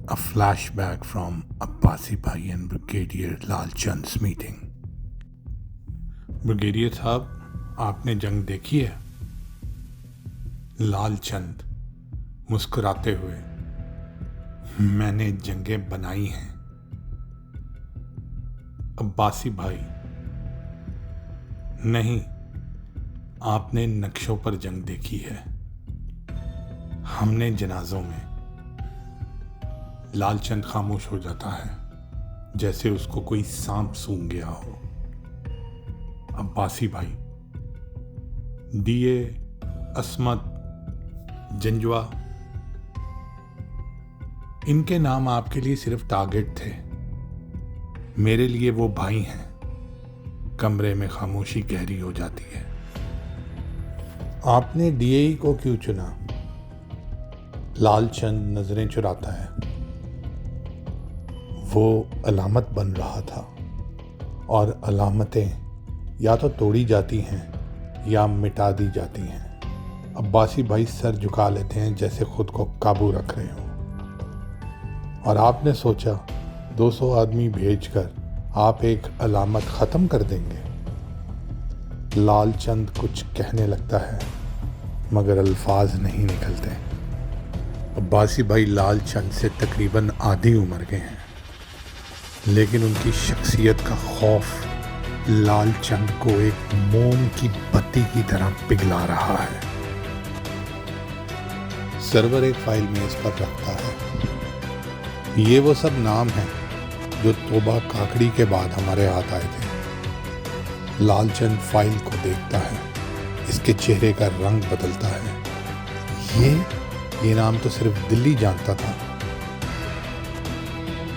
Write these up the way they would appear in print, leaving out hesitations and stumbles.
A flashback from Abbasi Bhai and Brigadier Lal Chand's meeting. Brigadier साहब, आपने जंग देखी है? लाल चंद मुस्कुराते हुए, मैंने जंगें बनाई हैं। अब्बासी भाई, नहीं, आपने नक्शों पर जंग देखी है, हमने जनाजों में। लाल चंद खामोश हो जाता है, जैसे उसको कोई सांप सूंघ गया हो। अब्बासी भाई, दिए, असमत, जंजवा, इनके नाम आपके लिए सिर्फ टारगेट थे, मेरे लिए वो भाई हैं। कमरे में खामोशी गहरी हो जाती है। आपने डीएई को क्यों चुना? लाल चंद नजरें चुराता है। वो अलामत बन रहा था, और अलामतें या तो तोड़ी जाती हैं या मिटा दी जाती हैं। अब्बासी भाई सर झुका लेते हैं, जैसे खुद को काबू रख रहे हों। और आपने सोचा 200 आदमी भेजकर आप एक अलामत ख़त्म कर देंगे। लाल चंद कुछ कहने लगता है, मगर अल्फाज नहीं निकलते। अब्बासी भाई लाल चंद से तकरीबन आधी उम्र के हैं, लेकिन उनकी शख्सियत का खौफ लाल चंद को एक मोम की बत्ती की तरह पिघला रहा है। सर्वर एक फाइल मेज पर रखता है। ये वो सब नाम हैं जो तोबा काकड़ी के बाद हमारे हाथ आए थे। लाल चंद फाइल को देखता है, इसके चेहरे का रंग बदलता है। ये नाम तो सिर्फ दिल्ली जानता था।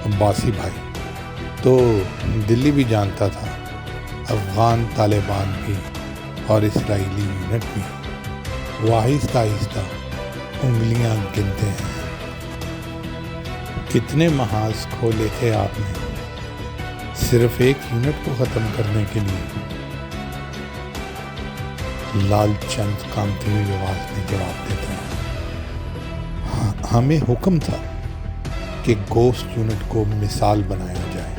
अब्बासी भाई, तो दिल्ली भी जानता था, अफगान तालिबान भी और इसराइली यूनिट भी। वो आहिस्ता आहिस्ता उंगलियां गिनते हैं। कितने महाज खोले थे आपने सिर्फ एक यूनिट को ख़त्म करने के लिए? लाल चंद कांपती हुई आवाज़ में जवाब देते हैं, हमें हुक्म था कि गोश्त यूनिट को मिसाल बनाया जाए।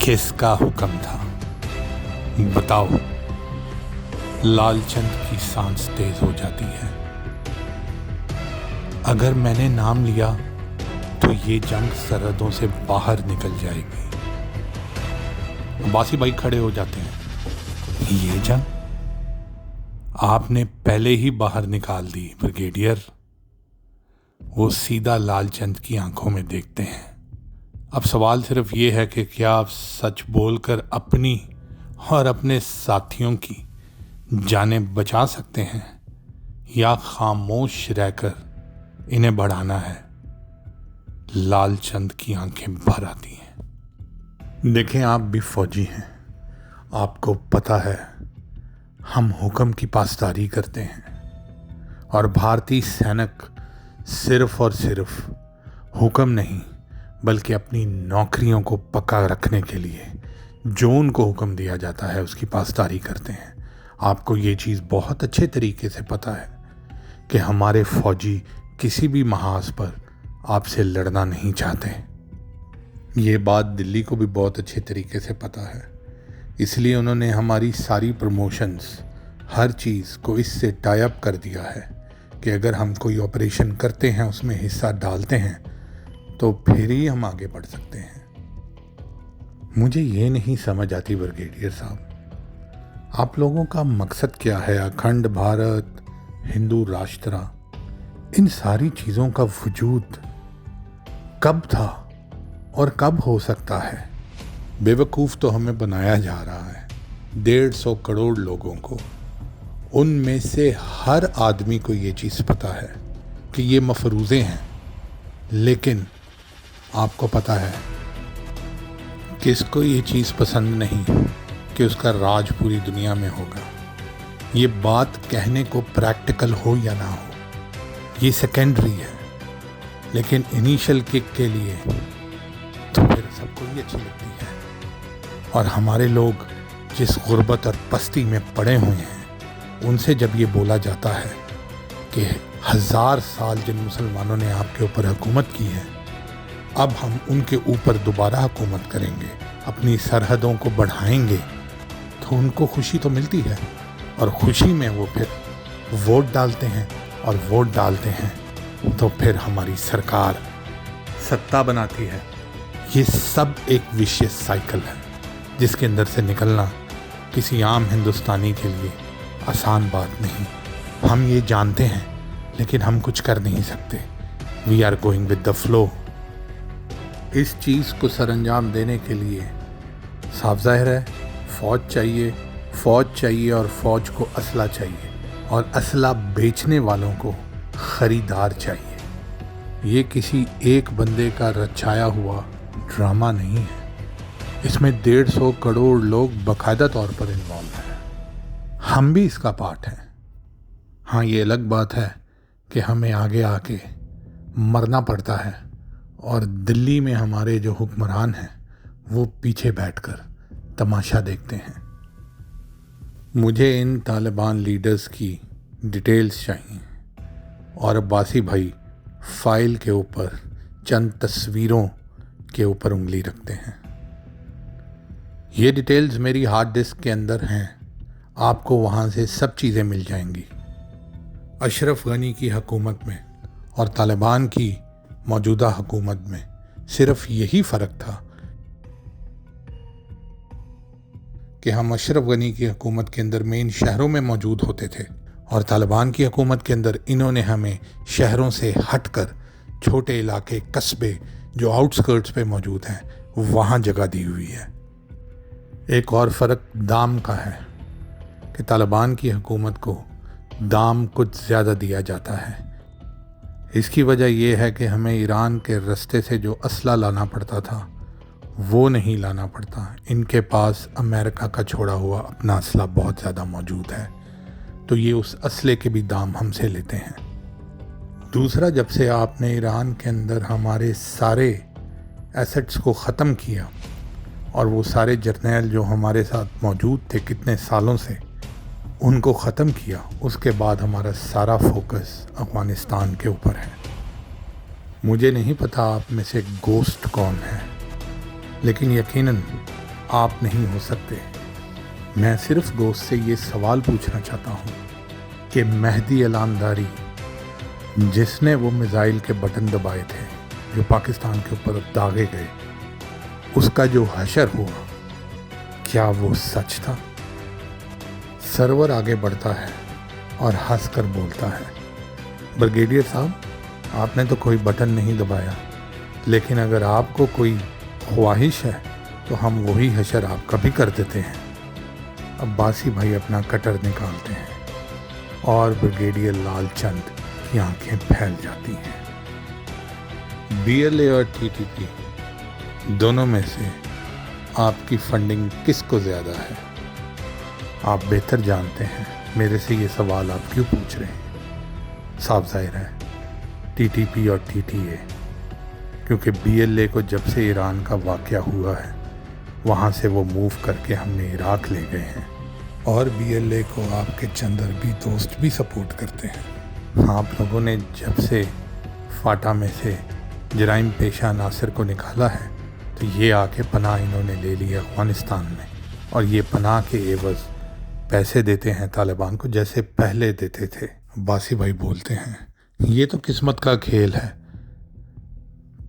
किसका हुक्म था, बताओ? लाल चंद की सांस तेज हो जाती है। अगर मैंने नाम लिया तो ये जंग सरहदों से बाहर निकल जाएगी। अब्बासी भाई खड़े हो जाते हैं। ये जंग आपने पहले ही बाहर निकाल दी ब्रिगेडियर। वो सीधा लाल चंद की आंखों में देखते हैं। अब सवाल सिर्फ ये है कि क्या आप सच बोलकर अपनी और अपने साथियों की जानें बचा सकते हैं, या खामोश रहकर इन्हें बढ़ाना है? लाल चंद की आंखें भर आती हैं। देखें, आप भी फौजी हैं, आपको पता है हम हुक्म की पासदारी करते हैं, और भारतीय सैनिक सिर्फ और सिर्फ हुक्म नहीं बल्कि अपनी नौकरियों को पक्का रखने के लिए जो उनको हुक्म दिया जाता है उसकी पासदारी करते हैं। आपको ये चीज़ बहुत अच्छे तरीके से पता है कि हमारे फौजी किसी भी महाज पर आपसे लड़ना नहीं चाहते। ये बात दिल्ली को भी बहुत अच्छे तरीके से पता है, इसलिए उन्होंने हमारी सारी प्रमोशंस, हर चीज़ को इससे टाई अप कर दिया है कि अगर हम कोई ऑपरेशन करते हैं, उसमें हिस्सा डालते हैं, तो फिर ही हम आगे बढ़ सकते हैं। मुझे ये नहीं समझ आती ब्रिगेडियर साहब, आप लोगों का मकसद क्या है? अखंड भारत, हिंदू राष्ट्र, इन सारी चीज़ों का वजूद कब था और कब हो सकता है? बेवकूफ़ तो हमें बनाया जा रहा है। 150 करोड़ लोगों को, उनमें से हर आदमी को ये चीज़ पता है कि ये मफरूज़े हैं, लेकिन आपको पता है किसको ये चीज़ पसंद नहीं कि उसका राज पूरी दुनिया में होगा। ये बात कहने को प्रैक्टिकल हो या ना हो, ये सेकेंडरी है, लेकिन इनिशियल किक के लिए तो फिर सबको ही अच्छी लगती है। और हमारे लोग जिस गुर्बत और पस्ती में पड़े हुए हैं, उनसे जब ये बोला जाता है कि 1000 साल जिन मुसलमानों ने आपके ऊपर हुकूमत की है, अब हम उनके ऊपर दोबारा हुकूमत करेंगे, अपनी सरहदों को बढ़ाएंगे, तो उनको खुशी तो मिलती है और खुशी में वो फिर वोट डालते हैं और वोट डालते हैं तो फिर हमारी सरकार सत्ता बनाती है। ये सब एक विशियस साइकिल है जिसके अंदर से निकलना किसी आम हिंदुस्तानी के लिए आसान बात नहीं। हम ये जानते हैं लेकिन हम कुछ कर नहीं सकते। We are going with the flow. इस चीज़ को सरअंजाम देने के लिए साफ जाहिर है फ़ौज चाहिए और फ़ौज को असला चाहिए और असला बेचने वालों को ख़रीदार चाहिए। ये किसी एक बंदे का रचाया हुआ ड्रामा नहीं है। इसमें 150 करोड़ लोग बाकायदा तौर पर इन्वॉल्व हैं। हम भी इसका पार्ट हैं। हाँ, ये अलग बात है कि हमें आगे आके मरना पड़ता है और दिल्ली में हमारे जो हुक्मरान हैं वो पीछे बैठकर तमाशा देखते हैं। मुझे इन तालिबान लीडर्स की डिटेल्स चाहिए और अब्बासी भाई फाइल के ऊपर चंद तस्वीरों के ऊपर उंगली रखते हैं। ये डिटेल्स मेरी हार्ड डिस्क के अंदर हैं, आपको वहाँ से सब चीज़ें मिल जाएंगी। अशरफ गनी की हुकूमत में और तालिबान की मौजूदा हुकूमत में सिर्फ यही फ़र्क था कि हम अशरफ गनी की हुकूमत के अंदर मेन शहरों में मौजूद होते थे और तालिबान की हुकूमत के अंदर इन्होंने हमें शहरों से हटकर छोटे इलाके, कस्बे जो आउटस्कर्ट्स पे मौजूद हैं वहाँ जगह दी हुई है। एक और फ़र्क दाम का है कि तालिबान की हुकूमत को दाम कुछ ज़्यादा दिया जाता है। इसकी वजह यह है कि हमें ईरान के रास्ते से जो असला लाना पड़ता था वो नहीं लाना पड़ता। इनके पास अमेरिका का छोड़ा हुआ अपना असला बहुत ज़्यादा मौजूद है, तो ये उस असले के भी दाम हमसे लेते हैं। दूसरा, जब से आपने ईरान के अंदर हमारे सारे एसेट्स को ख़त्म किया और वो सारे जर्नैल जो हमारे साथ मौजूद थे कितने सालों से उनको ख़त्म किया, उसके बाद हमारा सारा फोकस अफ़गानिस्तान के ऊपर है। मुझे नहीं पता आप में से गोस्ट कौन है, लेकिन यकीनन आप नहीं हो सकते। मैं सिर्फ गोस्ट से ये सवाल पूछना चाहता हूँ कि मेहदी अलांदारी जिसने वो मिज़ाइल के बटन दबाए थे जो पाकिस्तान के ऊपर दागे गए, उसका जो हशर हुआ क्या वो सच था? सरवर आगे बढ़ता है और हंसकर बोलता है, ब्रिगेडियर साहब आपने तो कोई बटन नहीं दबाया, लेकिन अगर आपको कोई ख्वाहिश है तो हम वही हशर आपका भी कर देते हैं। अब्बासी भाई अपना कटर निकालते हैं और ब्रिगेडियर लालचंद की आंखें फैल जाती हैं। BLA और TTP दोनों में से आपकी फंडिंग किसको ज़्यादा है? आप बेहतर जानते हैं। मेरे से ये सवाल आप क्यों पूछ रहे हैं? साफ जाहिर है TTP और TTA, क्योंकि BLA को जब से ईरान का वाक़या हुआ है वहाँ से वो मूव करके हमने इराक़ ले गए हैं और BLA को आपके चंद अरबी दोस्त भी सपोर्ट करते हैं। आप लोगों ने जब से फाटा में से जराइम पेशा नासिर को निकाला है तो ये आके पनाह इन्होंने ले ली अफ़गानिस्तान में और ये पनाह के एवज़ पैसे देते हैं तालिबान को जैसे पहले देते थे। अब्बासी भाई बोलते हैं ये तो किस्मत का खेल है।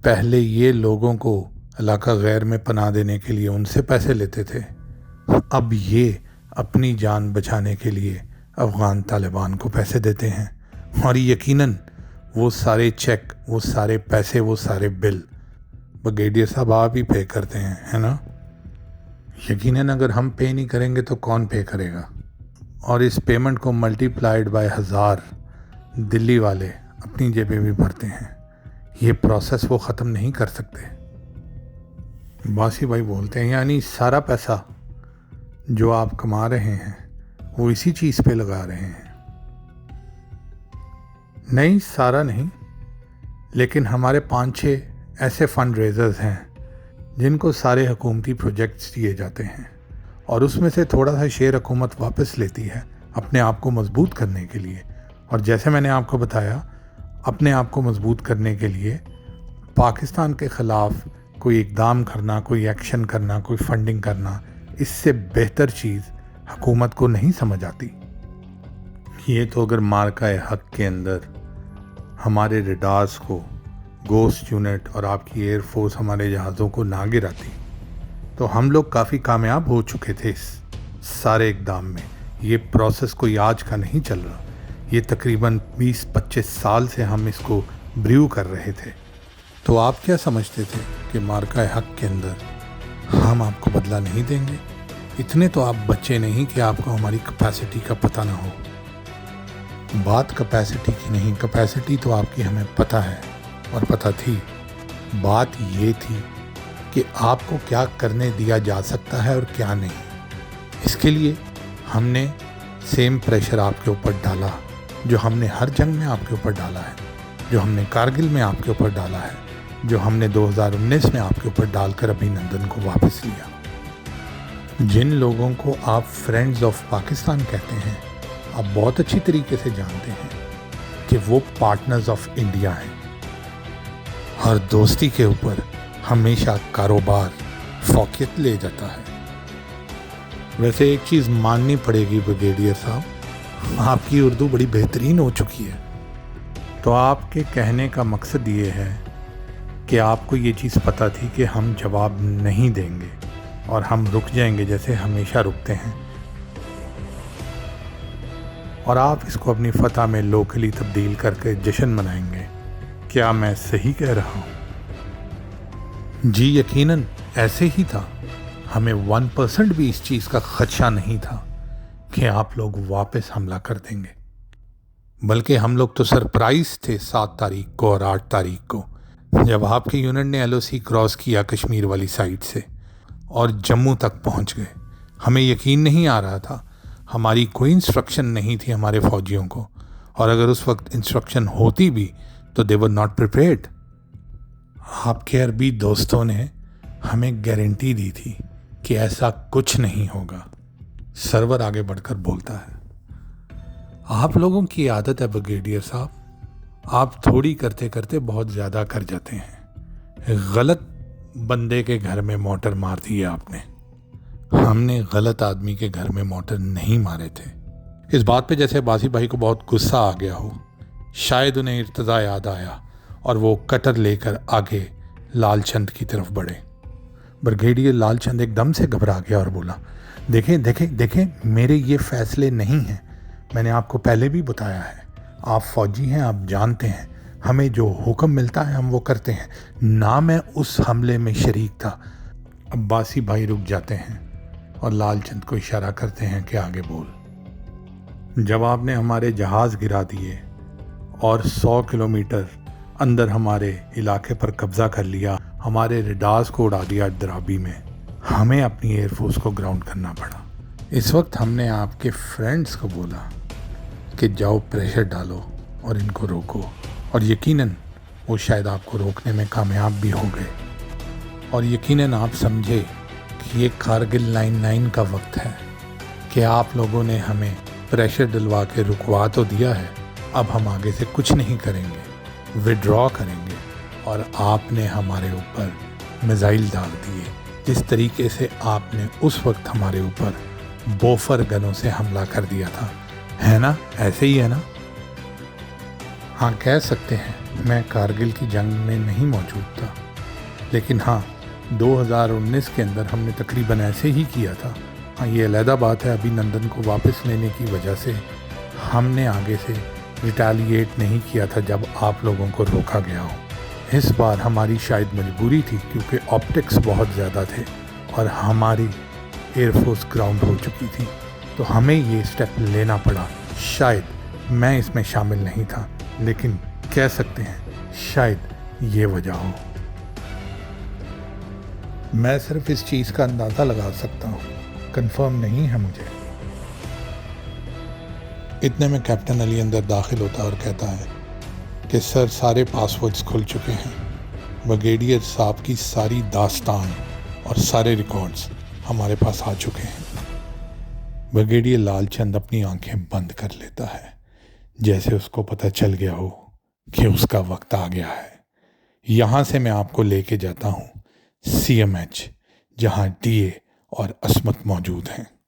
पहले ये लोगों को इलाका गैर में पनाह देने के लिए उनसे पैसे लेते थे, अब ये अपनी जान बचाने के लिए अफ़गान तालिबान को पैसे देते हैं और यकीनन वो सारे चेक, वो सारे पैसे, वो सारे बिल ब्रिगेडियर साहब आप ही पे करते हैं, है ना? यकीनन अगर हम पे नहीं करेंगे तो कौन पे करेगा? और इस पेमेंट को मल्टीप्लाइड बाय 1000 दिल्ली वाले अपनी जेबें भी भरते हैं। ये प्रोसेस वो ख़त्म नहीं कर सकते। बासी भाई बोलते हैं यानी सारा पैसा जो आप कमा रहे हैं वो इसी चीज़ पे लगा रहे हैं? नहीं, सारा नहीं, लेकिन हमारे 5-6 ऐसे फंड रेजर्स हैं जिनको सारे हुकूमती प्रोजेक्ट्स दिए जाते हैं और उसमें से थोड़ा सा शेयर हुकूमत वापस लेती है अपने आप को मजबूत करने के लिए। और जैसे मैंने आपको बताया اپنے آپ کو مضبوط کرنے کے لیے پاکستان کے خلاف کوئی اقدام کرنا، کوئی ایکشن کرنا، کوئی فنڈنگ کرنا، اس سے بہتر چیز حکومت کو نہیں سمجھ آتی۔ یہ تو اگر مارکہ حق کے اندر ہمارے ریڈارز کو، گوسٹ یونٹ اور آپ کی ایئر فورس ہمارے جہازوں کو نہ گراتی تو ہم لوگ کافی کامیاب ہو چکے تھے اس سارے اقدام میں۔ یہ پروسیس کوئی آج کا نہیں چل رہا، یہ تقریباً 20-25 سال سے ہم اس کو بریو کر رہے تھے۔ تو آپ کیا سمجھتے تھے کہ مارکہ حق کے اندر ہم آپ کو بدلہ نہیں دیں گے؟ اتنے تو آپ بچے نہیں کہ آپ کو ہماری کیپیسٹی کا پتہ نہ ہو۔ بات کیپیسٹی کی نہیں، کیپیسٹی تو آپ کی ہمیں پتہ ہے اور پتہ تھی۔ بات یہ تھی کہ آپ کو کیا کرنے دیا جا سکتا ہے اور کیا نہیں۔ اس کے لیے ہم نے سیم پریشر آپ کے اوپر ڈالا جو ہم نے ہر جنگ میں آپ کے اوپر ڈالا ہے، جو ہم نے کارگل میں آپ کے اوپر ڈالا ہے، جو ہم نے 2019 میں آپ کے اوپر ڈال کر ابھی نندن کو واپس لیا۔ جن لوگوں کو آپ فرینڈز آف پاکستان کہتے ہیں، آپ بہت اچھی طریقے سے جانتے ہیں کہ وہ پارٹنرز آف انڈیا ہیں۔ ہر دوستی کے اوپر ہمیشہ کاروبار فوقیت لے جاتا ہے۔ ویسے ایک چیز ماننی پڑے گی بریگیڈیئر صاحب، آپ کی اردو بڑی بہترین ہو چکی ہے۔ تو آپ کے کہنے کا مقصد یہ ہے کہ آپ کو یہ چیز پتہ تھی کہ ہم جواب نہیں دیں گے اور ہم رک جائیں گے جیسے ہمیشہ رکتے ہیں، اور آپ اس کو اپنی فتح میں لوکلی تبدیل کر کے جشن منائیں گے۔ کیا میں صحیح کہہ رہا ہوں؟ جی یقیناً ایسے ہی تھا۔ ہمیں 1% بھی اس چیز کا خدشہ نہیں تھا کہ آپ لوگ واپس حملہ کر دیں گے، بلکہ ہم لوگ تو سرپرائز تھے 7 تاریخ کو اور 8 تاریخ کو جب آپ کے یونٹ نے LOC کراس کیا کشمیر والی سائٹ سے اور جموں تک پہنچ گئے۔ ہمیں یقین نہیں آ رہا تھا، ہماری کوئی انسٹرکشن نہیں تھی ہمارے فوجیوں کو، اور اگر اس وقت انسٹرکشن ہوتی بھی تو they were not prepared۔ آپ کے عربی دوستوں نے ہمیں گارنٹی دی تھی کہ ایسا کچھ نہیں ہوگا۔ سرور آگے بڑھ کر بولتا ہے، آپ لوگوں کی عادت ہے بریگیڈیئر صاحب، آپ تھوڑی کرتے کرتے بہت زیادہ کر جاتے ہیں۔ غلط بندے کے گھر میں موٹر مار دی ہے آپ نے۔ ہم نے غلط آدمی کے گھر میں موٹر نہیں مارے تھے۔ اس بات پہ جیسے باسی بھائی کو بہت غصہ آ گیا ہو، شاید انہیں ارتضا یاد آیا اور وہ کٹر لے کر آگے لال چند کی طرف بڑھے۔ بریگیڈیئر لال چند ایک دم سے گھبرا گیا اور بولا، دیکھیں میرے یہ فیصلے نہیں ہیں، میں نے آپ کو پہلے بھی بتایا ہے، آپ فوجی ہیں، آپ جانتے ہیں ہمیں جو حکم ملتا ہے ہم وہ کرتے ہیں، نہ میں اس حملے میں شریک تھا۔ عباسی بھائی رک جاتے ہیں اور لال چند کو اشارہ کرتے ہیں کہ آگے بول۔ جب آپ نے ہمارے جہاز گرا دیے اور 100 کلومیٹر اندر ہمارے علاقے پر قبضہ کر لیا، ہمارے ریڈارز کو اڑا دیا درابی میں، ہمیں اپنی ایئر فورس کو گراؤنڈ کرنا پڑا۔ اس وقت ہم نے آپ کے فرینڈز کو بولا کہ جاؤ پریشر ڈالو اور ان کو روکو، اور یقیناً وہ شاید آپ کو روکنے میں کامیاب بھی ہو گئے، اور یقیناً آپ سمجھے کہ یہ کارگل 99 کا وقت ہے کہ آپ لوگوں نے ہمیں پریشر ڈلوا کے رکوا تو دیا ہے، اب ہم آگے سے کچھ نہیں کریں گے، وڈرا کریں گے، اور آپ نے ہمارے اوپر میزائل ڈال دیے جس طریقے سے آپ نے اس وقت ہمارے اوپر بوفر گنوں سے حملہ کر دیا تھا، ہے نا؟ ایسے ہی ہے نا؟ ہاں کہہ سکتے ہیں میں کارگل کی جنگ میں نہیں موجود تھا، لیکن ہاں 2019 کے اندر ہم نے تقریباً ایسے ہی کیا تھا۔ ہاں یہ علیحدہ بات ہے، ابھی نندن کو واپس لینے کی وجہ سے ہم نے آگے سے ریٹیلیٹ نہیں کیا تھا جب آپ لوگوں کو روکا گیا ہو۔ اس بار ہماری شاید مجبوری تھی کیونکہ آپٹکس بہت زیادہ تھے اور ہماری ایئر فورس گراؤنڈ ہو چکی تھی، تو ہمیں یہ اسٹیپ لینا پڑا۔ شاید میں اس میں شامل نہیں تھا، لیکن کہہ سکتے ہیں شاید یہ وجہ ہو۔ میں صرف اس چیز کا اندازہ لگا سکتا ہوں، کنفرم نہیں ہے مجھے۔ اتنے میں کیپٹن علی اندر داخل ہوتا اور کہتا ہے کہ سر سارے پاسورڈز کھل چکے ہیں، بریگیڈیئر صاحب کی ساری داستان اور سارے ریکارڈز ہمارے پاس آ چکے ہیں۔ بریگیڈیئر لال چند اپنی آنکھیں بند کر لیتا ہے، جیسے اس کو پتہ چل گیا ہو کہ اس کا وقت آ گیا ہے۔ یہاں سے میں آپ کو لے کے جاتا ہوں CMH، جہاں DA اور عصمت موجود ہیں۔